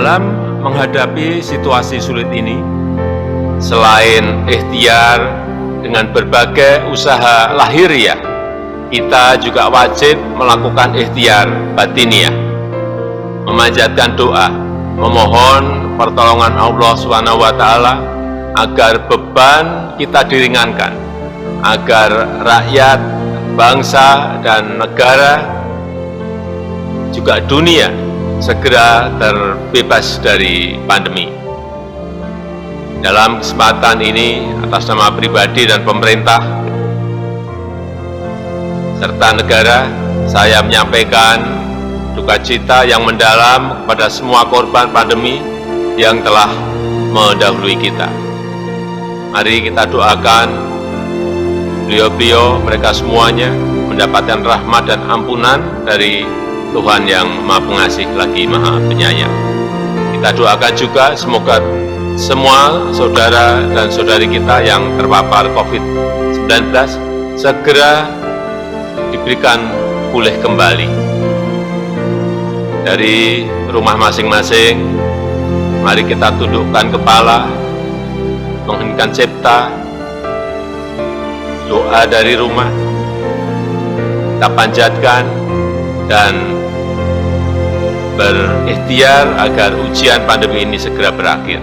Dalam menghadapi situasi sulit ini, selain ikhtiar dengan berbagai usaha lahiriah, kita juga wajib melakukan ikhtiar batiniah, memanjatkan doa, memohon pertolongan Allah SWT agar beban kita diringankan, agar rakyat, bangsa, dan negara, juga dunia segera terbebas dari pandemi. Dalam kesempatan ini, atas nama pribadi dan pemerintah serta negara, saya menyampaikan duka cita yang mendalam kepada semua korban pandemi yang telah mendahului kita. Mari kita doakan beliau-beliau, mereka semuanya mendapatkan rahmat dan ampunan dari Tuhan yang Maha Pengasih lagi Maha Penyayang. Kita doakan juga semoga semua saudara dan saudari kita yang terpapar COVID-19 segera diberikan pulih kembali. Dari rumah masing-masing, mari kita tundukkan kepala, mengheningkan cipta, doa dari rumah, kita panjatkan dan berikhtiar agar ujian pandemi ini segera berakhir.